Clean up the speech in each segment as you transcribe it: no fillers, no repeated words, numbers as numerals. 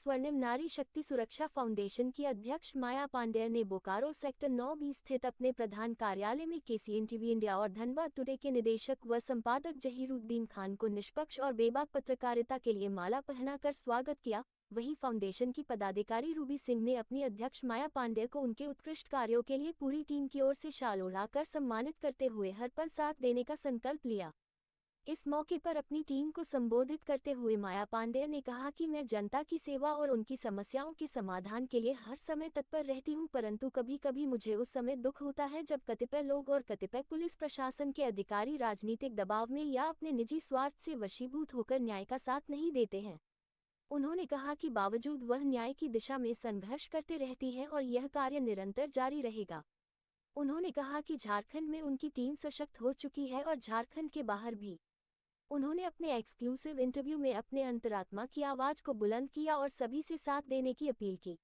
स्वर्णिम नारी शक्ति सुरक्षा फाउंडेशन की अध्यक्ष माया पांडेय ने बोकारो सेक्टर 9B स्थित अपने प्रधान कार्यालय में KCNTV इंडिया और धनबाद टुडे के निदेशक व संपादक जहीरुद्दीन खान को निष्पक्ष और बेबाक पत्रकारिता के लिए माला पहनाकर स्वागत किया। वहीं फाउंडेशन की पदाधिकारी रूबी सिंह ने अपनी अध्यक्ष माया पांडेय को उनके उत्कृष्ट कार्यों के लिए पूरी टीम की ओर से शाल ओढ़ाकर सम्मानित करते हुए हर पल साथ देने का संकल्प लिया। इस मौके पर अपनी टीम को संबोधित करते हुए माया पांडेय ने कहा कि मैं जनता की सेवा और उनकी समस्याओं के समाधान के लिए हर समय तत्पर रहती हूं, परंतु कभी कभी मुझे उस समय दुख होता है जब कतिपय लोग और कतिपय पुलिस प्रशासन के अधिकारी राजनीतिक दबाव में या अपने निजी स्वार्थ से वशीभूत होकर न्याय का साथ नहीं देते हैं। उन्होंने कहा कि बावजूद वह न्याय की दिशा में संघर्ष करते रहती है और यह कार्य निरंतर जारी रहेगा। उन्होंने कहा कि झारखंड में उनकी टीम सशक्त हो चुकी है और झारखंड के बाहर भी। उन्होंने अपने एक्सक्लूसिव इंटरव्यू में अपने अंतरात्मा की आवाज को बुलंद किया और सभी से साथ देने की अपील की।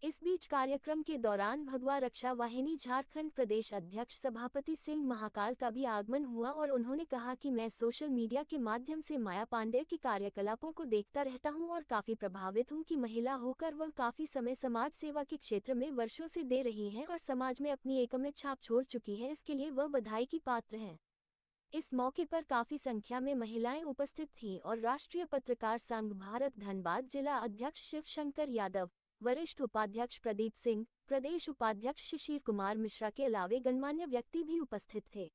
इस बीच कार्यक्रम के दौरान भगवा रक्षा वाहिनी झारखंड प्रदेश अध्यक्ष सभापति सिंह महाकाल का भी आगमन हुआ और उन्होंने कहा कि मैं सोशल मीडिया के माध्यम से माया पांडेय की कार्यकलापों को देखता रहता हूं और काफी प्रभावित हूं कि महिला होकर वह काफी समय समाज सेवा के क्षेत्र में वर्षों से दे रही हैं और समाज में अपनी एक अमिट छाप छोड़ चुकी है। इसके लिए वह बधाई की पात्र हैं। इस मौके पर काफी संख्या में महिलाएं उपस्थित थीं और राष्ट्रीय पत्रकार संघ भारत धनबाद जिला अध्यक्ष शिवशंकर यादव, वरिष्ठ उपाध्यक्ष प्रदीप सिंह, प्रदेश उपाध्यक्ष शिशिर कुमार मिश्रा के अलावे गणमान्य व्यक्ति भी उपस्थित थे।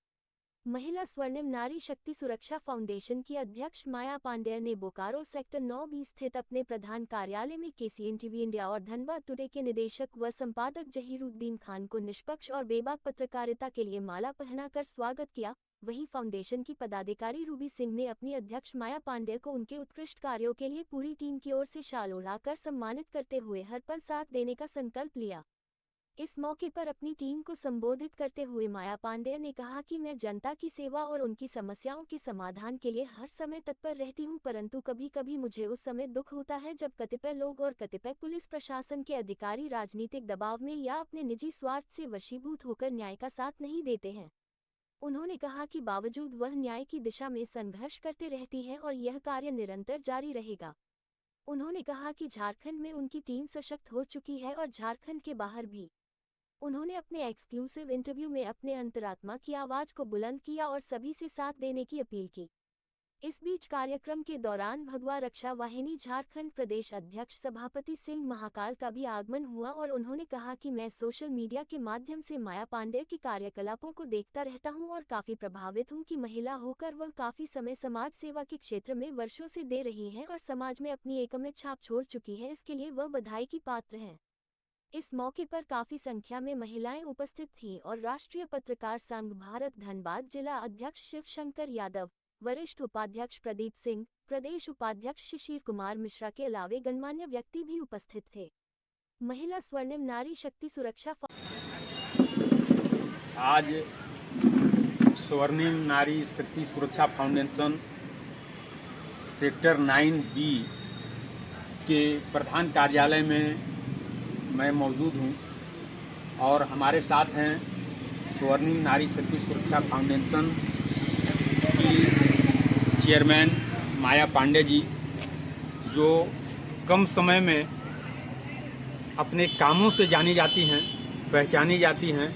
महिला स्वर्णिम नारी शक्ति सुरक्षा फाउंडेशन की अध्यक्ष माया पांडेय ने बोकारो सेक्टर 9B स्थित अपने प्रधान कार्यालय में KCNTV इंडिया और धनबाद टुडे के निदेशक व संपादक जहीरुद्दीन खान को निष्पक्ष और बेबाक पत्रकारिता के लिए माला पहनाकर स्वागत किया। वहीं फाउंडेशन की पदाधिकारी रूबी सिंह ने अपनी अध्यक्ष माया पांडेय को उनके उत्कृष्ट कार्यों के लिए पूरी टीम की ओर से शाल ओढ़ाकर सम्मानित करते हुए हर पल साथ देने का संकल्प लिया। इस मौके पर अपनी टीम को संबोधित करते हुए माया पांडेय ने कहा कि मैं जनता की सेवा और उनकी समस्याओं के समाधान के लिए हर समय तत्पर रहती हूं, परंतु कभी कभी मुझे उस समय दुख होता है जब कतिपय लोग और कतिपय पुलिस प्रशासन के अधिकारी राजनीतिक दबाव में या अपने निजी स्वार्थ से वशीभूत होकर न्याय का साथ नहीं देते हैं। उन्होंने कहा कि बावजूद वह न्याय की दिशा में संघर्ष करते रहती है और यह कार्य निरंतर जारी रहेगा। उन्होंने कहा कि झारखंड में उनकी टीम सशक्त हो चुकी है और झारखंड के बाहर भी। उन्होंने अपने एक्सक्लूसिव इंटरव्यू में अपने अंतरात्मा की आवाज को बुलंद किया और सभी से साथ देने की अपील की। इस बीच कार्यक्रम के दौरान भगवा रक्षा वाहिनी झारखंड प्रदेश अध्यक्ष सभापति सिंह महाकाल का भी आगमन हुआ और उन्होंने कहा कि मैं सोशल मीडिया के माध्यम से माया पांडेय की कार्यकलापों को देखता रहता हूं और काफी प्रभावित हूं कि महिला होकर वह काफी समय समाज सेवा के क्षेत्र में वर्षों से दे रही हैं और समाज में अपनी एक अमिट छाप छोड़ चुकी है। इसके लिए वह बधाई की पात्र हैं। इस मौके पर काफी संख्या में महिलाएं उपस्थित थीं और राष्ट्रीय पत्रकार संघ भारत धनबाद जिला अध्यक्ष शिवशंकर यादव, वरिष्ठ उपाध्यक्ष प्रदीप सिंह, प्रदेश उपाध्यक्ष शिशिर कुमार मिश्रा के अलावे गणमान्य व्यक्ति भी उपस्थित थे। महिला स्वर्णिम नारी शक्ति सुरक्षा आज स्वर्णिम नारी शक्ति सुरक्षा फाउंडेशन सेक्टर 9B के प्रधान कार्यालय में मैं मौजूद हूं और हमारे साथ हैं स्वर्णिम नारी शक्ति सुरक्षा फाउंडेशन की चेयरमैन माया पांडेय जी, जो कम समय में अपने कामों से जानी जाती हैं, पहचानी जाती हैं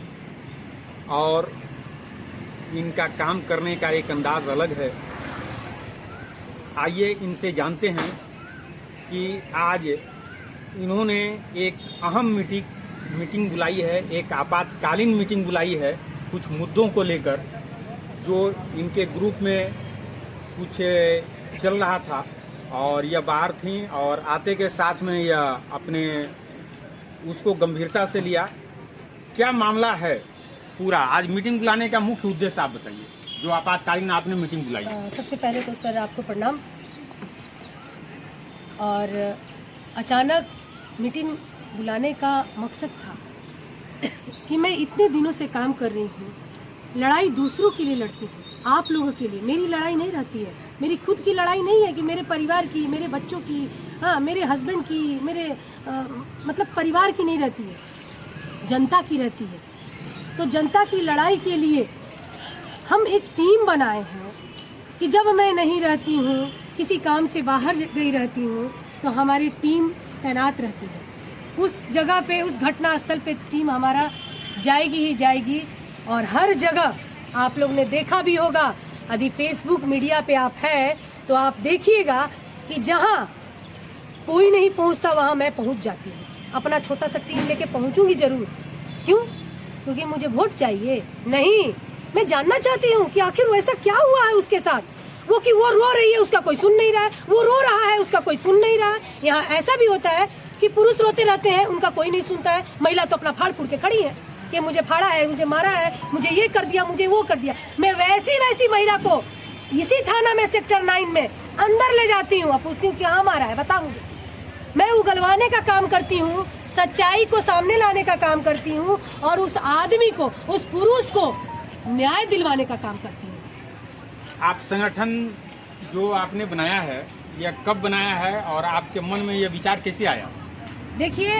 और इनका काम करने का एक अंदाज अलग है। आइए इनसे जानते हैं कि आज इन्होंने एक अहम मीटिंग बुलाई है, एक आपातकालीन मीटिंग बुलाई है कुछ मुद्दों को लेकर, जो इनके ग्रुप में कुछ चल रहा था और यह बाहर थी और आते के साथ में यह अपने उसको गंभीरता से लिया। क्या मामला है पूरा? आज मीटिंग बुलाने का मुख्य उद्देश्य आप बताइए, जो आपातकालीन आपने मीटिंग बुलाई। सबसे पहले तो सर आपको प्रणाम। और अचानक मीटिंग बुलाने का मकसद था कि मैं इतने दिनों से काम कर रही हूँ, लड़ाई दूसरों के लिए लड़ती हूँ, आप लोगों के लिए। मेरी लड़ाई नहीं रहती है, मेरी खुद की लड़ाई नहीं है कि मेरे परिवार की, मेरे बच्चों की, हाँ मेरे हस्बैंड की, मेरे मतलब परिवार की नहीं रहती है, जनता की रहती है। तो जनता की लड़ाई के लिए हम एक टीम बनाए हैं कि जब मैं नहीं रहती हूँ, किसी काम से बाहर गई रहती हूँ, तो हमारी टीम तैनात रहती है। उस जगह पे, उस घटना स्थल पे टीम हमारा जाएगी ही जाएगी। और हर जगह आप लोग ने देखा भी होगा, यदि फेसबुक मीडिया पे आप है तो आप देखिएगा कि जहाँ कोई नहीं पहुँचता वहाँ मैं पहुँच जाती हूँ। अपना छोटा सा टीम लेके पहुँचूंगी जरूर। क्यों? क्योंकि मुझे वोट चाहिए नहीं, मैं जानना चाहती हूँ कि आखिर वैसा क्या हुआ है उसके साथ। वो कि वो रो रही है, उसका कोई सुन नहीं रहा है, वो रो रहा है, उसका कोई सुन नहीं रहा है। यहाँ ऐसा भी होता है कि पुरुष रोते रहते हैं, उनका कोई नहीं सुनता है, महिला तो अपना फाड़ फूड़ के खड़ी है कि मुझे फाड़ा है, मुझे मारा है, मुझे ये कर दिया, मुझे वो कर दिया। मैं वैसी महिला को इसी थाना में सेक्टर 9 में अंदर ले जाती हूँ, पूछती हूँ क्या मारा है बता मुझे। मैं उगलवाने का काम करती हूँ, सच्चाई को सामने लाने का काम करती हूँ और उस आदमी को, उस पुरुष को न्याय दिलवाने का काम करती हूँ। आप संगठन जो आपने बनाया है, यह कब बनाया है और आपके मन में यह विचार कैसे आया? देखिए,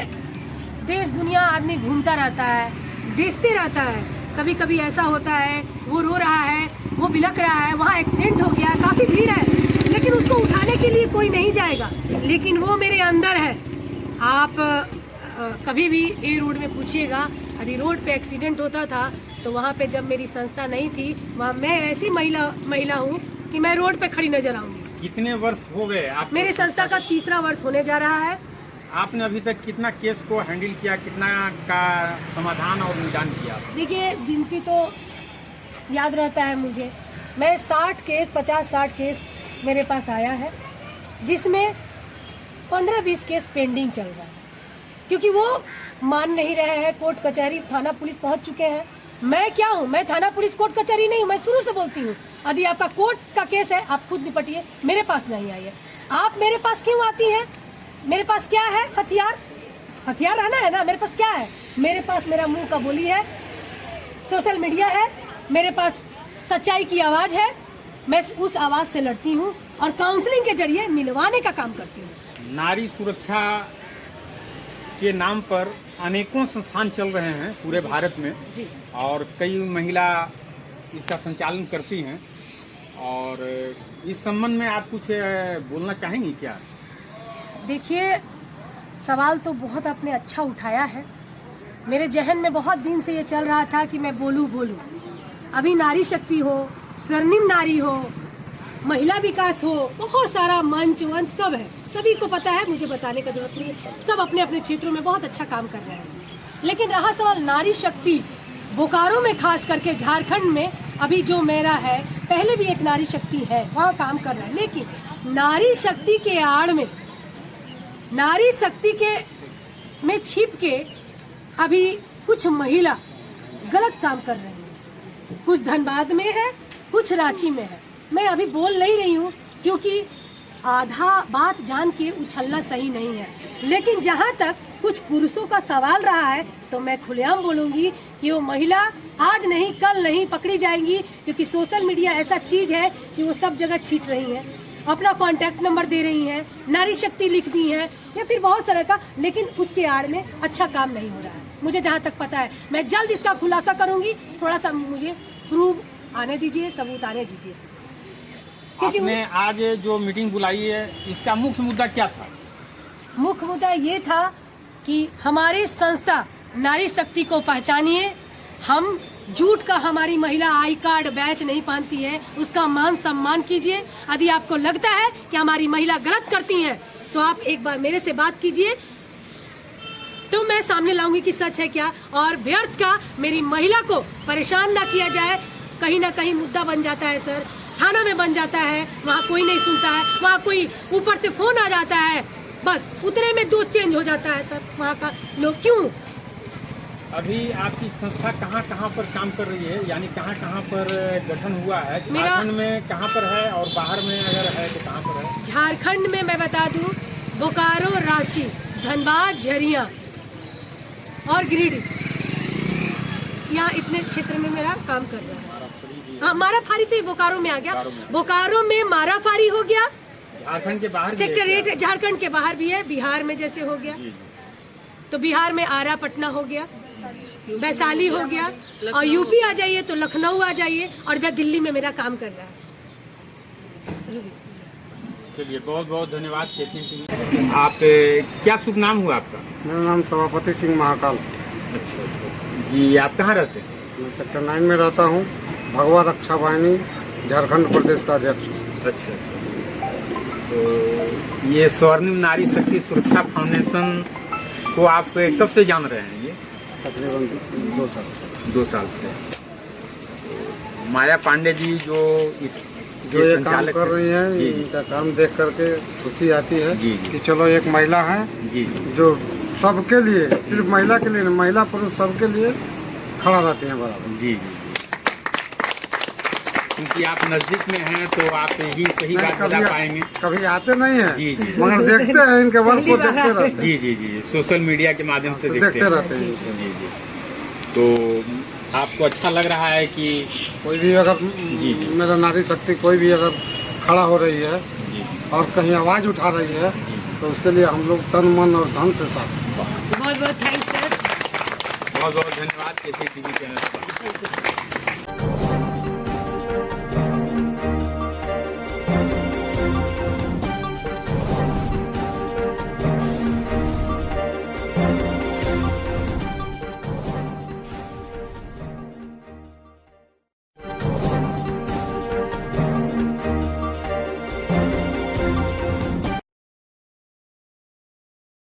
देश दुनिया आदमी घूमता रहता है, देखते रहता है। कभी कभी ऐसा होता है, वो रो रहा है, वो बिलख रहा है, वहाँ एक्सीडेंट हो गया, काफी भीड़ है, लेकिन उसको उठाने के लिए कोई नहीं जाएगा, लेकिन वो मेरे अंदर है। आप कभी भी ए रोड में पूछिएगा, यदि रोड पे एक्सीडेंट होता था तो वहाँ पे जब मेरी संस्था नहीं थी, वहाँ मैं ऐसी महिला हूँ कि मैं रोड पे खड़ी नजर आऊंगी। कितने वर्ष हो गए आप? मेरी संस्था का 3रा वर्ष होने जा रहा है। आपने अभी तक कितना केस को हैंडल किया, कितना का समाधान और निदान किया? देखिए, गिनती तो याद रहता है मुझे, मैं 50-60 केस मेरे पास आया है, जिसमें 15-20 केस पेंडिंग चल रहा है, क्योंकि वो मान नहीं रहे हैं। कोर्ट कचहरी थाना पुलिस पहुंच चुके हैं। मैं क्या हूँ? मैं थाना पुलिस कोर्ट कचहरी नहीं हूँ। मैं शुरू से बोलती हूँ, यदि आपका कोर्ट का केस है आप खुद निपटिए, मेरे पास नहीं आइए। आप मेरे पास क्यों आती हैं? मेरे पास क्या है? हथियार आना है ना। मेरे पास क्या है? मेरे पास मेरा मुंह का बोली है, सोशल मीडिया है, मेरे पास सच्चाई की आवाज है। मैं उस आवाज से लड़ती हूँ और काउंसलिंग के जरिए मिलवाने का काम करती हूँ। नारी सुरक्षा के नाम पर अनेकों संस्थान चल रहे हैं पूरे भारत में जी। और कई महिला इसका संचालन करती हैं, और इस संबंध में आप कुछ बोलना चाहेंगी क्या? देखिए, सवाल तो बहुत आपने अच्छा उठाया है। मेरे जहन में बहुत दिन से ये चल रहा था कि मैं बोलूं। अभी नारी शक्ति हो, स्वर्णिम नारी हो, महिला विकास हो, बहुत सारा मंच सब है, सभी को पता है, मुझे बताने का जरूरत नहीं है। सब अपने अपने क्षेत्रों में बहुत अच्छा काम कर रहे हैं। लेकिन रहा सवाल नारी शक्ति, बोकारो में खास करके, झारखंड में अभी जो मेरा है, पहले भी एक नारी शक्ति है, वहाँ काम कर रहा है। लेकिन नारी शक्ति के आड़ में, नारी शक्ति के में छिप के अभी कुछ महिला गलत काम कर रही हैं। कुछ धनबाद में है, कुछ रांची में है। मैं अभी बोल नहीं रही हूँ क्योंकि आधा बात जान के उछलना सही नहीं है। लेकिन जहाँ तक कुछ पुरुषों का सवाल रहा है तो मैं खुलेआम बोलूँगी कि वो महिला आज नहीं कल नहीं पकड़ी जाएंगी, क्योंकि सोशल मीडिया ऐसा चीज़ है कि वो सब जगह छीट रही हैं, अपना कॉन्टैक्ट नंबर दे रही हैं, नारी शक्ति लिख दी है या फिर बहुत सारा का, लेकिन उसके आड़ में अच्छा काम नहीं हो रहा है। मुझे जहाँ तक पता है, मैं जल्द इसका खुलासा करूँगी। थोड़ा सा मुझे प्रूफ आने दीजिए, सबूत आने दीजिए। आपने आज जो मीटिंग बुलाई है, इसका मुख्य मुद्दा क्या था? मुख्य मुद्दा ये था कि हमारी संस्था नारी शक्ति को पहचानिए। हम झूठ का हमारी महिला आई कार्ड बैच नहीं पहनती है, उसका मान सम्मान कीजिए। यदि आपको लगता है कि हमारी महिला गलत करती हैं तो आप एक बार मेरे से बात कीजिए, तो मैं सामने लाऊंगी कि सच है क्या। और व्यर्थ का मेरी महिला को परेशान ना किया जाए। कहीं ना कहीं मुद्दा बन जाता है सर, थाना में बन जाता है, वहाँ कोई नहीं सुनता है, वहाँ कोई ऊपर से फोन आ जाता है, बस उतने में दूध चेंज हो जाता है सर। वहाँ का लोग क्यों? अभी आपकी संस्था कहाँ कहाँ पर काम कर रही है, यानी कहाँ कहाँ पर गठन हुआ है? मेरा झारखंड में कहाँ पर है और बाहर में अगर है तो कहाँ पर है? झारखंड में मैं बता दूं, बोकारो, रांची, धनबाद, झरिया और गिरिडीह, यहाँ इतने क्षेत्र में मेरा काम कर रहा है। हाँ, माराफारी तो बोकारो में आ गया। बोकारो में माराफारी हो गया। झारखंड के बाहर सेक्टर 8 झारखंड के बाहर भी है, बिहार में जैसे हो गया, तो बिहार में आरा, पटना हो गया, वैशाली हो गया, और यूपी आ जाइए तो लखनऊ आ जाइए, और इधर दिल्ली में मेरा काम कर रहा है। चलिए, बहुत बहुत धन्यवाद केसीएन टीवी। आप क्या शुभ नाम हुआ आपका? मेरा नाम सभापति सिंह महाकाल। अच्छा अच्छा जी, आप कहाँ रहते हैं? मैं सेक्टर 9 में रहता हूँ। भगवा रक्षा वाहिनी झारखंड प्रदेश का अध्यक्ष हूँ। अच्छा अच्छा। तो ये स्वर्णिम नारी शक्ति सुरक्षा फाउंडेशन को आप कब से जान रहे हैं? ये तकरीबन 2 साल से। 2 साल से। माया पांडे जी जो जो ये काम संचालक कर रही हैं, जी, इनका काम देख करके खुशी आती है जी, जी। कि चलो एक महिला है जी जी जो सबके लिए, सिर्फ महिला के लिए नहीं, महिला पुरुष सबके लिए खड़ा रहती है बराबर। जी जी। क्योंकि आप नजदीक में हैं तो आप यही सही बात बता पाएंगे। कभी आते नहीं है जी जी मगर देखते हैं इनके वर्क को, देखते रहते हैं। जी जी जी, सोशल मीडिया के माध्यम से देखते रहते हैं। जी जी। तो आपको अच्छा लग रहा है कि कोई भी अगर जी, जी। मेरा नारी शक्ति कोई भी अगर खड़ा हो रही है जी और कहीं आवाज़ उठा रही है तो उसके लिए हम लोग तन मन और धन से साथ हैं। बहुत बहुत थैंक्स सर। बहुत बहुत धन्यवाद केसीएन टीवी चैनल पर।